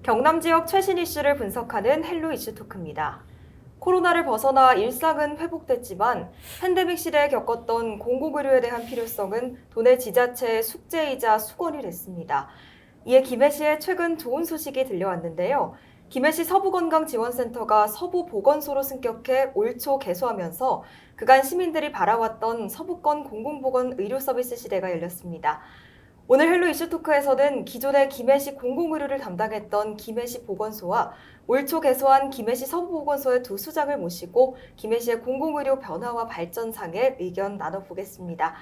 경남 지역 최신 이슈를 분석하는 헬로 이슈 토크입니다. 코로나를 벗어나 일상은 회복됐지만 팬데믹 시대에 겪었던 공공의료에 대한 필요성은 도내 지자체의 숙제이자 수건이 됐습니다. 이에 김해시에 최근 좋은 소식이 들려왔는데요. 김해시 서부건강지원센터가 서부보건소로 승격해 올 초 개소하면서 그간 시민들이 바라왔던 서부권 공공보건 의료 서비스 시대가 열렸습니다. 오늘 헬로 이슈 토크에서는 기존의 김해시 공공의료를 담당했던 김해시 보건소와 올 초 개소한 김해시 서부보건소의 두 수장을 모시고 김해시의 공공의료 변화와 발전상의 의견 나눠보겠습니다.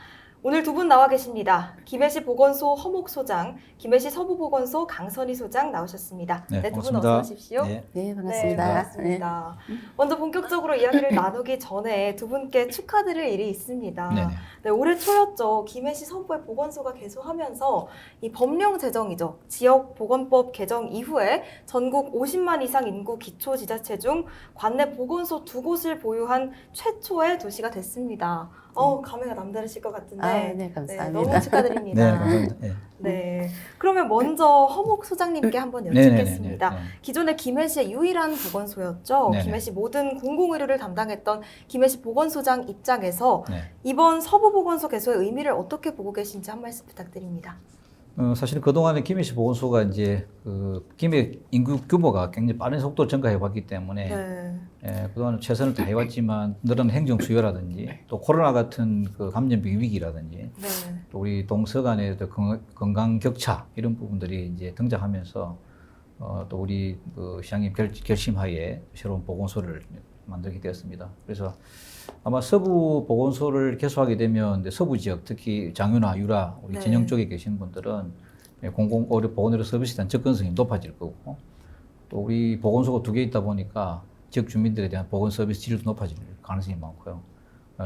오늘 두 분 나와 계십니다. 김해시 보건소 허목 소장, 김해시 서부보건소 강선희 소장 나오셨습니다. 네, 두 분 반갑습니다. 어서 오십시오. 네, 네, 반갑습니다. 반갑습니다. 먼저 본격적으로 이야기를 나누기 전에 두 분께 축하드릴 일이 있습니다. 네네. 네, 올해 초였죠. 김해시 서부의 보건소가 개소하면서 이 법령 제정이죠. 지역보건법 개정 이후에 전국 50만 이상 인구 기초지자체 중 관내 보건소 2곳을 보유한 최초의 도시가 됐습니다. 감회가 남다르실 것 같은데. 네, 감사합니다. 너무 축하드립니다. 네, 감사합니다. 네. 네, 그러면 먼저 허목 소장님께 한번 여쭙겠습니다. 네네네. 기존에 김해시의 유일한 보건소였죠. 네네. 김해시 모든 공공의료를 담당했던 김해시 보건소장 입장에서 네. 이번 서부보건소 개소의 의미를 어떻게 보고 계신지 한 말씀 부탁드립니다. 사실 그동안에 김해시 보건소가 이제 김해 인구 규모가 굉장히 빠른 속도로 증가해 왔기 때문에 그동안 최선을 다해왔지만 늘어난 행정 수요라든지 또 코로나 같은 그 감염병 위기라든지 또 우리 동서 간의 건강 격차 이런 부분들이 이제 등장하면서 또 우리 시장님 결심하에 새로운 보건소를 만들게 되었습니다. 그래서 아마 서부 보건소를 개소하게 되면 이제 서부 지역, 특히 장유나 유라 우리 진영 쪽에 계신 분들은 공공의료 보건의료 서비스에 대한 접근성이 높아질 거고, 또 우리 보건소가 2개 있다 보니까 지역 주민들에 대한 보건 서비스 질도 높아질 가능성이 많고요.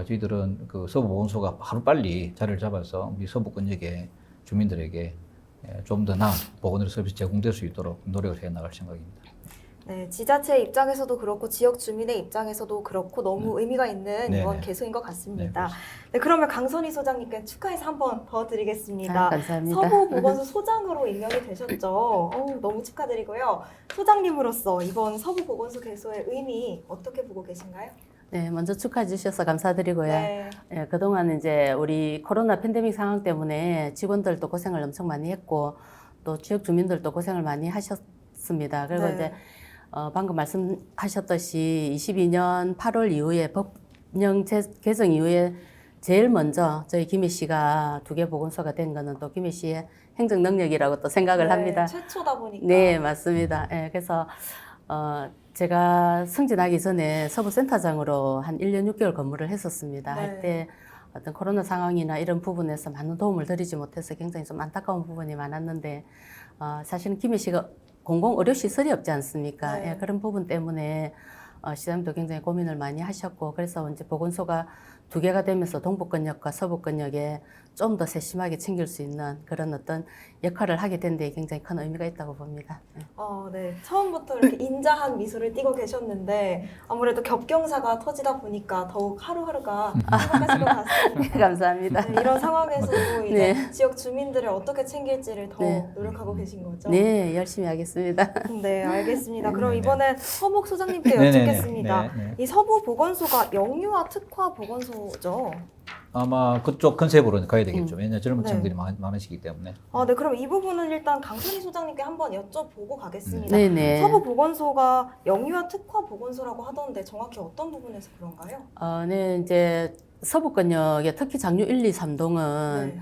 저희들은 그 서부 보건소가 하루 빨리 자리를 잡아서 우리 서부권역의 주민들에게 좀 더 나은 보건의료 서비스 제공될 수 있도록 노력을 해 나갈 생각입니다. 네, 지자체 입장에서도 그렇고 지역 주민의 입장에서도 그렇고 너무 의미가 있는 이번 개소인 것 같습니다. 네, 그러면 강선희 소장님께 축하해서 한 번 더 드리겠습니다. 감사합니다. 서부보건소 소장으로 임명이 되셨죠. 너무 축하드리고요. 소장님으로서 이번 서부보건소 개소의 의미 어떻게 보고 계신가요? 네, 먼저 축하해 주셔서 감사드리고요. 네. 그동안 이제 우리 코로나 팬데믹 상황 때문에 직원들도 고생을 엄청 많이 했고 또 지역 주민들도 고생을 많이 하셨습니다. 그리고 이제 방금 말씀하셨듯이 22년 8월 이후에 법령 개정 이후에 제일 먼저 저희 김해시가 2개 보건소가 된 거는 또 김해시의 행정 능력이라고 또 생각을 합니다. 최초다 보니까. 네, 맞습니다. 그래서 제가 승진하기 전에 서부센터장으로 한 1년 6개월 근무를 했었습니다. 할 때 어떤 코로나 상황이나 이런 부분에서 많은 도움을 드리지 못해서 굉장히 좀 안타까운 부분이 많았는데 사실은 김해시가 공공의료시설이 없지 않습니까? 그런 부분 때문에 시장님도 굉장히 고민을 많이 하셨고 그래서 이제 보건소가 2개가 되면서 동부권역과 서부권역에 좀 더 세심하게 챙길 수 있는 그런 어떤 역할을 하게 된 데 굉장히 큰 의미가 있다고 봅니다. 네. 처음부터 이렇게 인자한 미소를 띠고 계셨는데 아무래도 겹경사가 터지다 보니까 더욱 하루하루가 행복하실 것 같습니다. 감사합니다. 네, 이런 상황에서도 이제 지역 주민들을 어떻게 챙길지를 더 노력하고 계신 거죠? 네, 열심히 하겠습니다. 네, 알겠습니다. 그럼 이번엔 허목 소장님께 여쭙겠습니다. 이 서부보건소가 영유아 특화 보건소죠? 아마 그쪽 컨셉으로 가야 되겠죠. 왜냐하면 젊은 층들이 많으시기 때문에. 네, 그럼 이 부분은 일단 강선희 소장님께 한번 여쭤보고 가겠습니다. 네네. 서부보건소가 영유아 특화 보건소라고 하던데 정확히 어떤 부분에서 그런가요? 네, 이제 서부권역에 특히 장유 1, 2, 3동은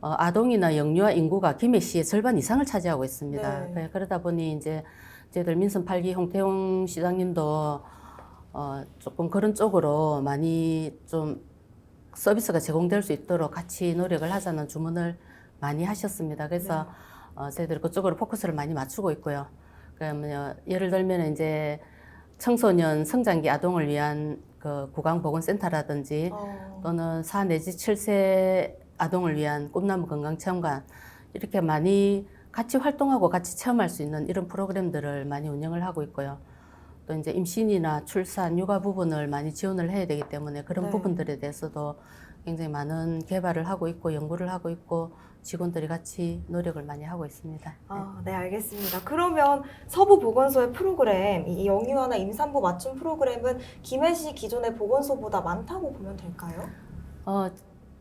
아동이나 영유아 인구가 김해시의 절반 이상을 차지하고 있습니다. 그러다 보니 이제 저희들 민선 8기 홍태용 시장님도 조금 그런 쪽으로 많이 좀 서비스가 제공될 수 있도록 같이 노력을 하자는 주문을 많이 하셨습니다. 그래서 저희들이 그쪽으로 포커스를 많이 맞추고 있고요. 그러면 예를 들면 이제 청소년 성장기 아동을 위한 그 구강보건센터라든지 또는 4 내지 7세 아동을 위한 꿈나무 건강체험관 이렇게 많이 같이 활동하고 같이 체험할 수 있는 이런 프로그램들을 많이 운영을 하고 있고요. 또 이제 임신이나 출산, 육아 부분을 많이 지원을 해야 되기 때문에 그런 부분들에 대해서도 굉장히 많은 개발을 하고 있고 연구를 하고 있고 직원들이 같이 노력을 많이 하고 있습니다. 네, 알겠습니다. 그러면 서부보건소의 프로그램, 이 영유아나 임산부 맞춤 프로그램은 김해시 기존의 보건소보다 많다고 보면 될까요?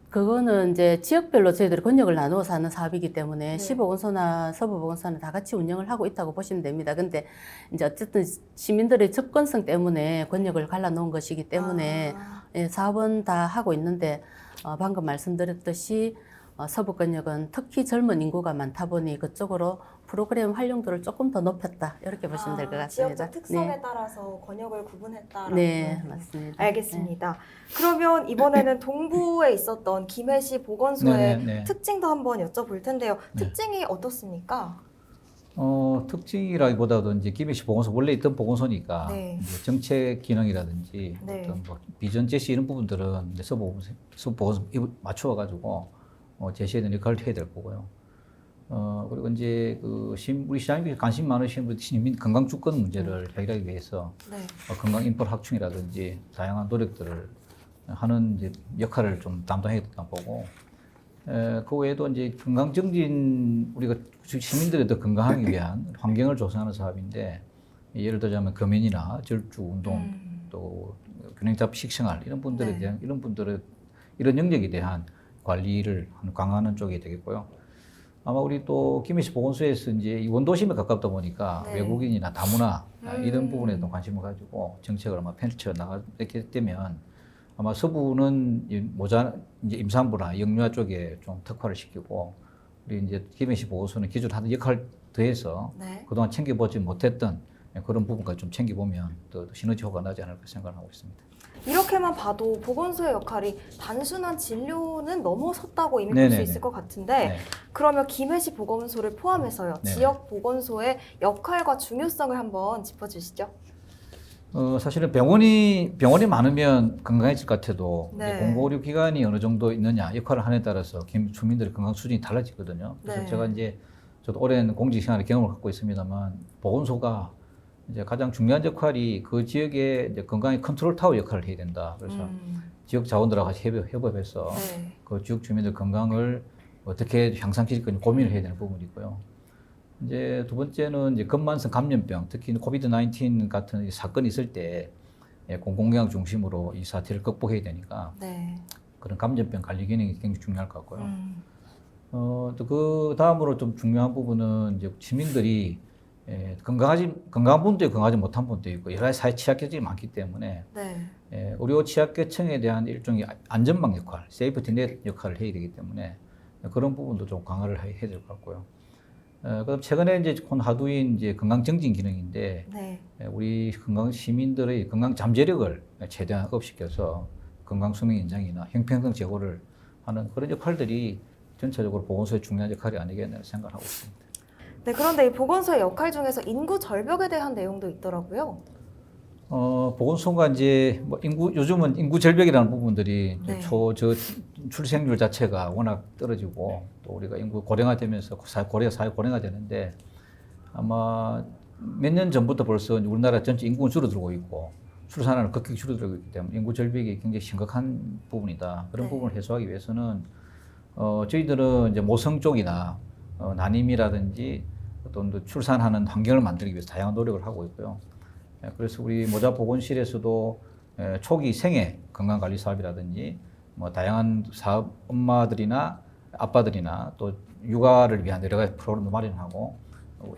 그거는 이제 지역별로 저희들이 권역을 나누어서 하는 사업이기 때문에 네. 시보건소나 서부보건소는 다 같이 운영을 하고 있다고 보시면 됩니다. 근데 이제 어쨌든 시민들의 접근성 때문에 권역을 갈라놓은 것이기 때문에 예, 사업은 다 하고 있는데 방금 말씀드렸듯이 서부권역은 특히 젊은 인구가 많다 보니 그쪽으로 프로그램 활용도를 조금 더 높였다 이렇게 보시면 될 것 같습니다. 지역적 특성에 따라서 권역을 구분했다라고. 네, 맞습니다. 알겠습니다. 그러면 이번에는 동부에 있었던 김해시 보건소의 네. 특징도 한번 여쭤볼 텐데요. 네. 특징이 어떻습니까? 특징이라기보다도 이제 김해시 보건소 원래 있던 보건소니까 네. 이제 정책 기능이라든지 네. 어떤 뭐 비전 제시 이런 부분들은 이제 서부보건소 맞추어 가지고 제시해야 역할을 해야 될 거고요. 그리고 이제 우리 시장님께 관심 많으신 분들 시민 건강 주권 문제를 해결하기 위해서 네. 건강 인프라 확충이라든지 다양한 노력들을 하는 이제 역할을 좀 담당해야 된다고 보고, 그 외에도 이제 건강 증진 우리가 시민들이 더 건강하기 위한 환경을 조성하는 사업인데, 예를 들자면 금연이나 절주 운동 또 균형잡 식생활 이런 분들에 네. 대한 이런 영역에 대한 관리를 강화하는 쪽이 되겠고요. 아마 우리 또 김해시 보건소에서 이제 이 원도심에 가깝다 보니까 네. 외국인이나 다문화 이런 부분에도 관심을 가지고 정책을 아마 펼쳐 나가게 되면 아마 서부는 이제 임산부나 영유아 쪽에 좀 특화를 시키고 우리 이제 김해시 보건소는 기존 하던 역할 더해서 네. 그동안 챙겨보지 못했던 그런 부분까지 좀 챙겨보면 또 시너지 효과가 나지 않을까 생각하고 있습니다. 이렇게만 봐도 보건소의 역할이 단순한 진료는 넘어섰다고 이미 볼 수 네네네. 있을 것 같은데 네. 그러면 김해시 보건소를 포함해서요. 네네. 지역 보건소의 역할과 중요성을 한번 짚어주시죠. 사실은 병원이 많으면 건강해질 것 같아도 네. 이제 공공의료 기관이 어느 정도 있느냐 역할을 하느냐에 따라서 주민들의 건강 수준이 달라지거든요. 그래서 네. 제가 이제 저도 오랜 공직 생활의 경험을 갖고 있습니다만 보건소가 이제 가장 중요한 역할이 그 지역의 이제 건강의 컨트롤 타워 역할을 해야 된다. 그래서 지역 자원들하고 같이 협업해서 네. 그 지역 주민들 건강을 어떻게 향상시킬 건지 고민을 해야 되는 부분이 있고요. 이제 두 번째는 이제 금만성 감염병, 특히 코비드-19 같은 이 사건이 있을 때 공공의학 중심으로 이 사태를 극복해야 되니까 네. 그런 감염병 관리 기능이 굉장히 중요할 것 같고요. 또 그 다음으로 좀 중요한 부분은 이제 시민들이 건강한 분도 건강하지 못한 분도 있고 여러 가지 사회 취약계층이 많기 때문에 네. 의료 취약계층에 대한 일종의 안전망 역할, 세이프티 넷 역할을 해야 되기 때문에 그런 부분도 좀 강화를 해야 될 것 같고요. 그다음 최근에 이제 곧 하두인 이제 건강 증진 기능인데 네. 우리 건강 시민들의 건강 잠재력을 최대한 업시켜서 건강 수명 연장이나 형평성 제고를 하는 그런 역할들이 전체적으로 보건소의 중요한 역할이 아니겠나 생각하고 있습니다. 네, 그런데 이 보건소의 역할 중에서 인구 절벽에 대한 내용도 있더라고요. 보건소가 이제 뭐 요즘은 인구 절벽이라는 부분들이 네. 출생률 자체가 워낙 떨어지고 또 우리가 인구 고령화되면서 고령 사회 고령화되는데 아마 몇 년 전부터 벌써 우리나라 전체 인구는 줄어들고 있고 출산하는 급격히 줄어들고 있기 때문에 인구 절벽이 굉장히 심각한 부분이다. 그런 네. 부분을 해소하기 위해서는 저희들은 이제 모성 쪽이나 난임이라든지 어떤 출산하는 환경을 만들기 위해서 다양한 노력을 하고 있고요. 그래서 우리 모자 보건실에서도 초기 생애 건강관리 사업이라든지 뭐 다양한 사업 엄마들이나 아빠들이나 또 육아를 위한 여러 가지 프로그램도 마련하고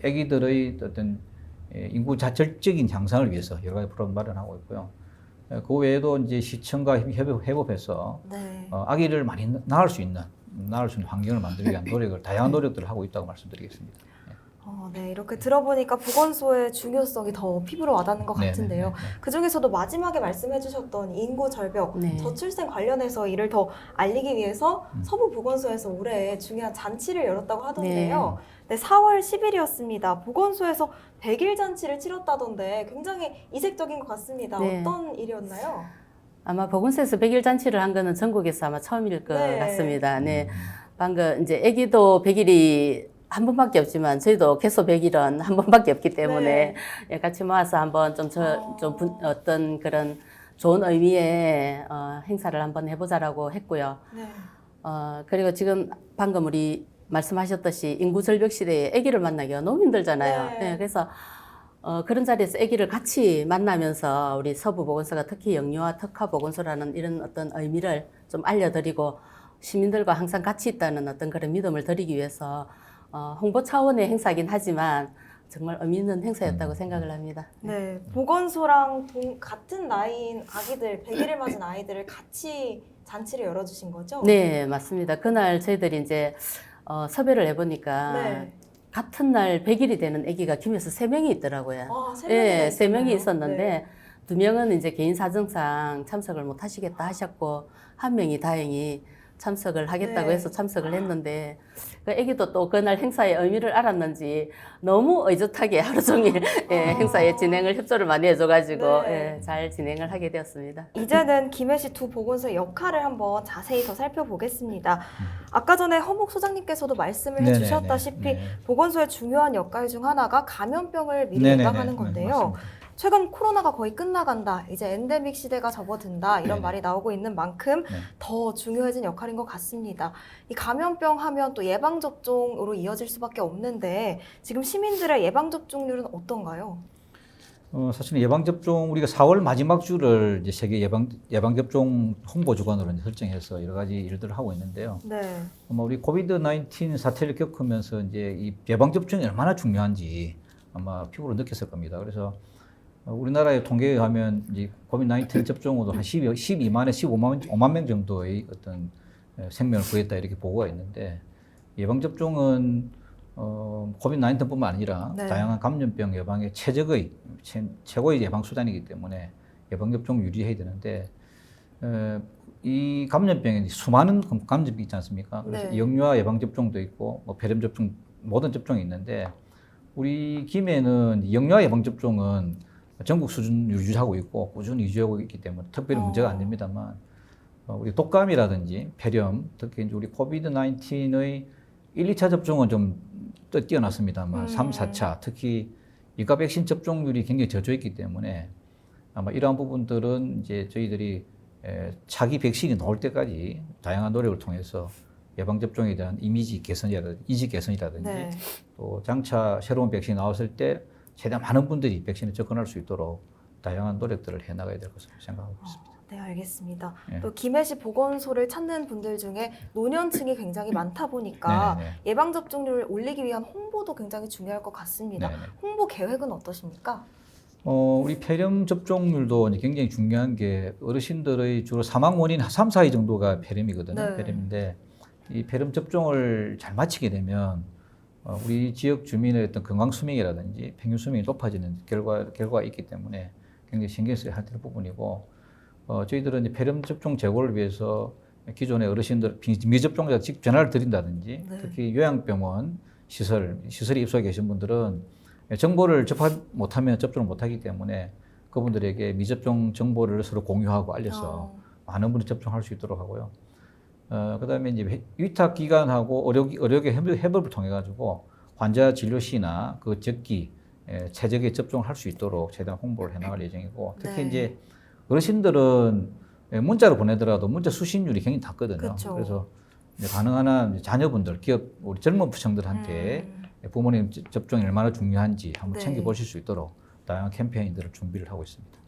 아기들의 어떤 인구 자철적인 향상을 위해서 여러 가지 프로그램 마련하고 있고요. 그 외에도 이제 시청과 협업해서 네. 아기를 많이 낳을 수 있는 환경을 만들기 위한 노력을 다양한 노력들을 하고 있다고 말씀드리겠습니다. 네, 이렇게 들어보니까 보건소의 중요성이 더 피부로 와닿는 것 같은데요. 네네네. 그 중에서도 마지막에 말씀해주셨던 인구 절벽, 네. 저출생 관련해서 이를 더 알리기 위해서 서부보건소에서 올해 중요한 잔치를 열었다고 하던데요. 네, 4월 10일이었습니다. 보건소에서 100일 잔치를 치렀다던데 굉장히 이색적인 것 같습니다. 네. 어떤 일이었나요? 아마 보건소에서 100일 잔치를 한 거는 전국에서 아마 처음일 것 네. 같습니다. 네. 방금 이제 아기도 100일이 한 번밖에 없지만 저희도 개소 100일은 한 번밖에 없기 때문에 네. 예, 같이 모아서 한번 어떤 그런 좋은 의미의 행사를 한번 해보자라고 했고요. 네. 그리고 지금 방금 우리 말씀하셨듯이 인구 절벽 시대에 아기를 만나기가 너무 힘들잖아요. 네. 그래서 그런 자리에서 아기를 같이 만나면서 우리 서부보건소가 특히 영유아 특화보건소라는 이런 어떤 의미를 좀 알려드리고 시민들과 항상 같이 있다는 어떤 그런 믿음을 드리기 위해서 홍보 차원의 행사이긴 하지만 정말 의미 있는 행사였다고 생각을 합니다. 네, 보건소랑 같은 나이인 아기들, 100일을 맞은 아이들을 같이 잔치를 열어주신 거죠? 네, 맞습니다. 그날 저희들이 이제 섭외를 해보니까 네. 같은 날 100일이 되는 아기가 김에서 3명이 있더라고요. 아, 세 네, 명이나 3명이 있었나요? 있었는데 네. 2명은 이제 개인 사정상 참석을 못 하시겠다 하셨고 1명이 다행히 참석을 하겠다고 네. 해서 참석을 했는데 그 아기도 또 그날 행사의 의미를 알았는지 너무 의젓하게 하루 종일 행사에 진행을 협조를 많이 해줘가지고 네. 잘 진행을 하게 되었습니다. 이제는 김해시 두 보건소의 역할을 한번 자세히 더 살펴보겠습니다. 아까 전에 허목 소장님께서도 말씀을 네네네. 해주셨다시피 네. 보건소의 중요한 역할 중 하나가 감염병을 미리 네네네. 예방하는 건데요. 맞습니다. 최근 코로나가 거의 끝나간다, 이제 엔데믹 시대가 접어든다 이런 네네. 말이 나오고 있는 만큼 네. 더 중요해진 역할인 것 같습니다. 이 감염병 하면 또 예방접종으로 이어질 수밖에 없는데 지금 시민들의 예방접종률은 어떤가요? 사실은 예방접종 우리가 4월 마지막 주를 이제 세계 예방접종 홍보 주간으로 이제 설정해서 여러 가지 일들을 하고 있는데요. 네. 아마 우리 코비드-19 사태를 겪으면서 이제 이 예방접종이 얼마나 중요한지 아마 피부로 느꼈을 겁니다. 그래서 우리나라의 통계에 의하면 이제 코비드-19 접종으로 한 12만에서 15만 명 정도의 어떤 생명을 구했다 이렇게 보고가 있는데 예방접종은 코비드-19뿐만 아니라 네. 다양한 감염병 예방의 최고의 예방 수단이기 때문에 예방접종 유지해야 되는데 이 감염병에 수많은 감염병이 있지 않습니까? 그래서 네. 영유아 예방접종도 있고 뭐 폐렴 접종 모든 접종이 있는데 우리 김해는 영유아 예방접종은 전국 수준 유지하고 있고 꾸준히 유지하고 있기 때문에 특별히 문제가 안 됩니다만 우리 독감이라든지 폐렴 특히 이제 우리 코비드-19의 1, 2차 접종은 좀 뛰어났습니다만 3, 4차 특히 이가 백신 접종률이 굉장히 저조했기 때문에 아마 이러한 부분들은 이제 저희들이 차기 백신이 나올 때까지 다양한 노력을 통해서 예방접종에 대한 이미지 개선이라든지 인식 개선이라든지 네. 또 장차 새로운 백신이 나왔을 때 최대한 많은 분들이 백신에 접근할 수 있도록 다양한 노력들을 해나가야 될 것으로 생각하고 있습니다. 네, 알겠습니다. 예. 또 김해시 보건소를 찾는 분들 중에 노년층이 굉장히 많다 보니까 네네네. 예방접종률을 올리기 위한 홍보도 굉장히 중요할 것 같습니다. 네네. 홍보 계획은 어떠십니까? 우리 폐렴 접종률도 이제 굉장히 중요한 게 어르신들의 주로 사망 원인 3, 4위 정도가 폐렴이거든요. 네. 폐렴인데 이 폐렴 접종을 잘 마치게 되면 우리 지역 주민의 어떤 건강 수명이라든지 평균 수명이 높아지는 결과가 있기 때문에 굉장히 신경 써야 할 부분이고 저희들은 이제 폐렴 접종 제고를 위해서 기존의 어르신들 미접종자 직 전화를 드린다든지 네. 특히 요양병원 시설에 입소해 계신 분들은 정보를 접하 못하면 접종을 못하기 때문에 그분들에게 미접종 정보를 서로 공유하고 알려서 많은 분이 접종할 수 있도록 하고요. 그다음에 이제 위탁 기관하고 의료계 협업을 통해 가지고 환자 진료 시나 그 적기 최적의 접종을 할 수 있도록 최대한 홍보를 해나갈 예정이고 특히 네. 이제 어르신들은 문자로 보내더라도 문자 수신율이 굉장히 낮거든요. 그쵸. 그래서 이제 가능한 한 자녀분들, 기업 우리 젊은 부청들한테 부모님 접종이 얼마나 중요한지 한번 네. 챙겨보실 수 있도록 다양한 캠페인들을 준비를 하고 있습니다.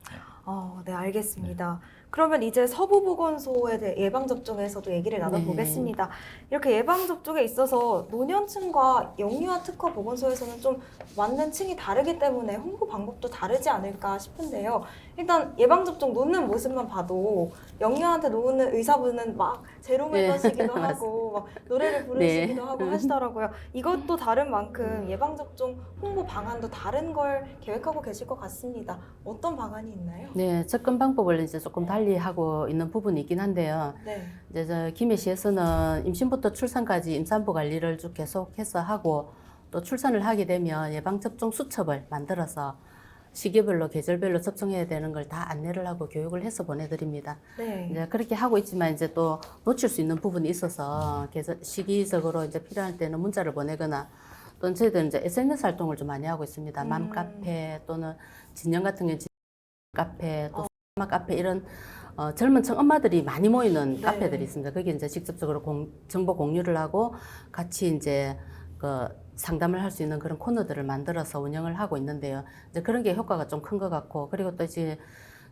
네, 알겠습니다. 그러면 이제 서부보건소에 대해 예방접종에서도 얘기를 나눠보겠습니다. 이렇게 예방접종에 있어서 노년층과 영유아 특화 보건소에서는 좀 맞는 층이 다르기 때문에 홍보 방법도 다르지 않을까 싶은데요. 일단 예방접종 놓는 모습만 봐도 영유아한테 놓는 의사분은 막 재롱을 떠시기도 하고 막 노래를 부르시기도 하고 하시더라고요. 이것도 다른 만큼 예방접종 홍보 방안도 다른 걸 계획하고 계실 것 같습니다. 어떤 방안이 있나요? 네, 접근 방법을 이제 조금 달리 하고 있는 부분이 있긴 한데요. 네. 이제 저 김해시에서는 임신부터 출산까지 임산부 관리를 쭉 계속해서 하고 또 출산을 하게 되면 예방접종 수첩을 만들어서 시기별로 계절별로 접종해야 되는 걸 다 안내를 하고 교육을 해서 보내드립니다. 네. 이제 그렇게 하고 있지만 이제 또 놓칠 수 있는 부분이 있어서 시기적으로 이제 필요할 때는 문자를 보내거나 또는 저희들은 이제 SNS 활동을 좀 많이 하고 있습니다. 맘카페 또는 진영 같은 경우는 카페 또 카페 이런 젊은 층 엄마들이 많이 모이는 네. 카페들이 있습니다. 거기 이제 직접적으로 정보 공유를 하고 같이 이제 그 상담을 할 수 있는 그런 코너들을 만들어서 운영을 하고 있는데요. 이제 그런 게 효과가 좀 큰 것 같고, 그리고 또 이제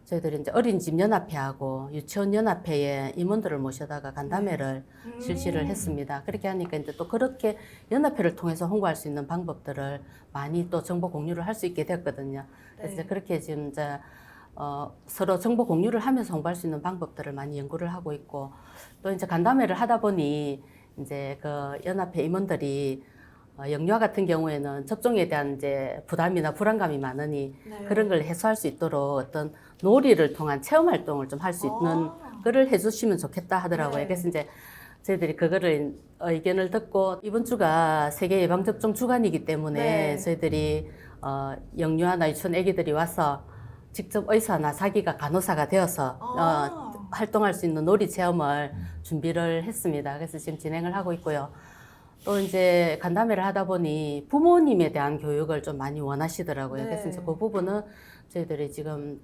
저희들이 이제 어린이집 연합회하고 유치원 연합회에 임원들을 모셔다가 간담회를 실시를 했습니다. 그렇게 하니까 이제 또 그렇게 연합회를 통해서 홍보할 수 있는 방법들을 많이 또 정보 공유를 할 수 있게 됐거든요. 그래서 네. 이제 그렇게 지금 이제 서로 정보 공유를 하면서 홍보할 수 있는 방법들을 많이 연구를 하고 있고, 또 이제 간담회를 하다 보니 이제 그 연합회 임원들이 영유아 같은 경우에는 접종에 대한 이제 부담이나 불안감이 많으니 네. 그런 걸 해소할 수 있도록 어떤 놀이를 통한 체험 활동을 좀 할 수 있는 거를 해주시면 좋겠다 하더라고요. 네. 그래서 이제 저희들이 그거를 의견을 듣고, 이번 주가 세계 예방접종 주간이기 때문에 네. 저희들이 영유아나 유치원 애기들이 와서 직접 의사나 자기가 간호사가 되어서 활동할 수 있는 놀이 체험을 준비를 했습니다. 그래서 지금 진행을 하고 있고요. 또 이제 간담회를 하다 보니 부모님에 대한 교육을 좀 많이 원하시더라고요. 네. 그래서 이제 그 부분은 저희들이 지금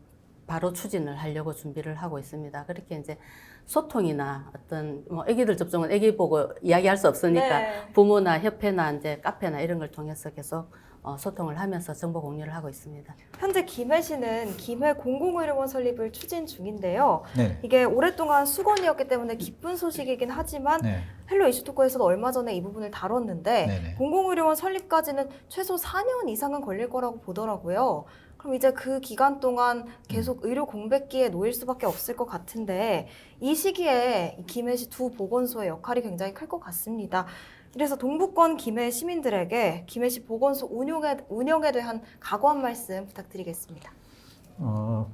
바로 추진을 하려고 준비를 하고 있습니다. 그렇게 이제 소통이나 어떤 뭐 아기들 접종은 아기 보고 이야기할 수 없으니까 네. 부모나 협회나 이제 카페나 이런 걸 통해서 계속 소통을 하면서 정보 공유를 하고 있습니다. 현재 김해시는 김해 공공의료원 설립을 추진 중인데요. 네. 이게 오랫동안 수건이었기 때문에 기쁜 소식이긴 하지만 네. 헬로 이슈토크에서도 얼마 전에 이 부분을 다뤘는데 네네. 공공의료원 설립까지는 최소 4년 이상은 걸릴 거라고 보더라고요. 그럼 이제 그 기간 동안 계속 의료 공백기에 놓일 수밖에 없을 것 같은데 이 시기에 김해시 두 보건소의 역할이 굉장히 클 것 같습니다. 그래서 동부권 김해 시민들에게 김해시 보건소 운영에 대한 각오 한 말씀 부탁드리겠습니다.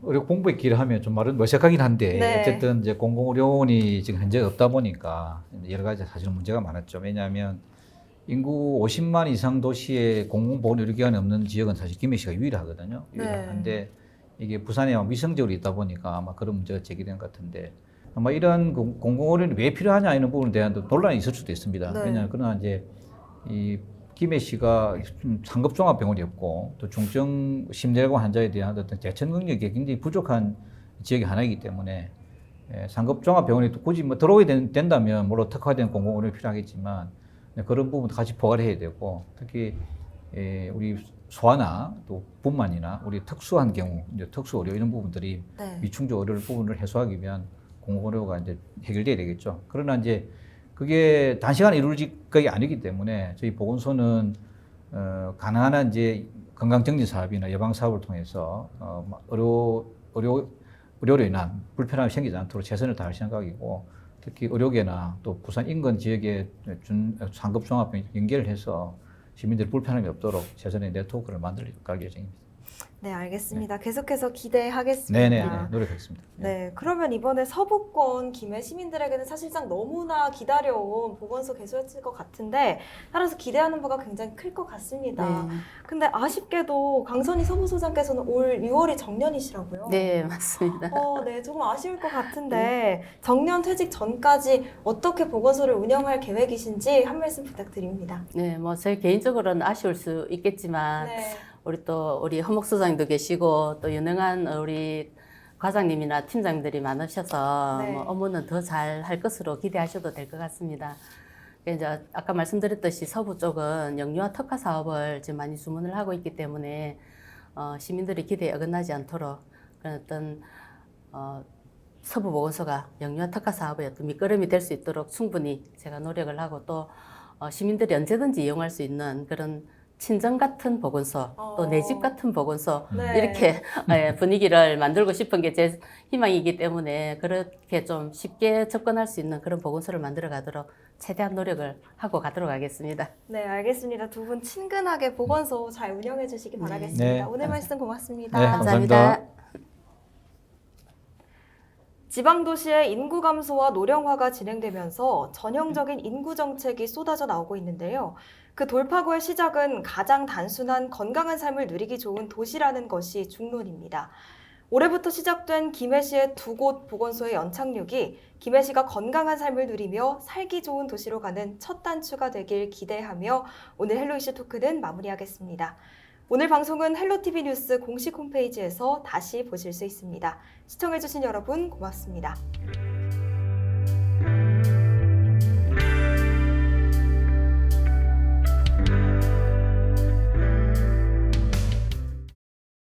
의료 공백기를 하면 좀 말은 어색하긴 한데 네. 어쨌든 이제 공공의료원이 지금 현재 없다 보니까 여러 가지 사실 문제가 많았죠. 왜냐하면 인구 50만 이상 도시에 공공보건의료기관이 없는 지역은 사실 김해시가 유일하거든요. 유일한데 이게 부산에 위성적으로 있다 보니까 아마 그런 문제가 제기된 것 같은데 아마 이런 공공의료원이 왜 필요하냐 이런 부분에 대한 논란이 있을 수도 있습니다. 네. 왜냐하면 그러나 이제 이 김해시가 상급종합병원이 없고 또 중증 심내관 환자에 대한 어떤 대처 능력이 굉장히 부족한 지역이 하나이기 때문에 상급종합병원이 또 굳이 뭐 들어오게 된다면 물론 특화된 공공의료원이 필요하겠지만 그런 부분도 같이 포괄해야 되고 특히 우리 소아나 또 분만이나 우리 특수한 경우 이제 특수 의료 이런 부분들이 네. 위중적 의료 부분을 해소하기 위한 공공의료가 이제 해결돼야 되겠죠. 그러나 이제 그게 단시간에 이루어질 것이 아니기 때문에 저희 보건소는 가능한 한 이제 건강정진 사업이나 예방 사업을 통해서 의료로 인한 불편함이 생기지 않도록 최선을 다할 생각이고 특히 의료계나 또 부산 인근 지역에 상급 종합병 연계를 해서 시민들 불편함이 없도록 최선의 네트워크를 만들 예정입니다. 네, 알겠습니다. 계속해서 기대하겠습니다. 네네, 노력하겠습니다. 네, 그러면 이번에 서부권 김해 시민들에게는 사실상 너무나 기다려온 보건소 개소였을 것 같은데 따라서 기대하는 바가 굉장히 클 것 같습니다. 근데 아쉽게도 강선희 서부소장께서는 올 6월이 정년이시라고요? 네, 맞습니다. 네, 조금 아쉬울 것 같은데 정년 퇴직 전까지 어떻게 보건소를 운영할 계획이신지 한 말씀 부탁드립니다. 네, 뭐 제 개인적으로는 아쉬울 수 있겠지만 네. 우리 허목 소장님도 계시고 또 유능한 우리 과장님이나 팀장님들이 많으셔서 네. 뭐 업무는 더 잘 할 것으로 기대하셔도 될 것 같습니다. 이제 아까 말씀드렸듯이 서부 쪽은 영유아 특화 사업을 지금 많이 주문을 하고 있기 때문에 시민들의 기대에 어긋나지 않도록 그런 어떤 서부 보건소가 영유아 특화 사업의 어떤 밑거름이 될 수 있도록 충분히 제가 노력을 하고 또 시민들이 언제든지 이용할 수 있는 그런 친정 같은 보건소, 또 내 집 같은 보건소 네. 이렇게 분위기를 만들고 싶은 게 제 희망이기 때문에 그렇게 좀 쉽게 접근할 수 있는 그런 보건소를 만들어 가도록 최대한 노력을 하고 가도록 하겠습니다. 네, 알겠습니다. 두 분 친근하게 보건소 잘 운영해 주시기 바라겠습니다. 네. 오늘 말씀 고맙습니다. 네, 감사합니다. 지방도시의 인구 감소와 노령화가 진행되면서 전형적인 인구 정책이 쏟아져 나오고 있는데요. 그 돌파구의 시작은 가장 단순한 건강한 삶을 누리기 좋은 도시라는 것이 중론입니다. 올해부터 시작된 김해시의 두 곳 보건소의 연착륙이 김해시가 건강한 삶을 누리며 살기 좋은 도시로 가는 첫 단추가 되길 기대하며 오늘 헬로 이슈 토크는 마무리하겠습니다. 오늘 방송은 헬로티비 뉴스 공식 홈페이지에서 다시 보실 수 있습니다. 시청해주신 여러분 고맙습니다.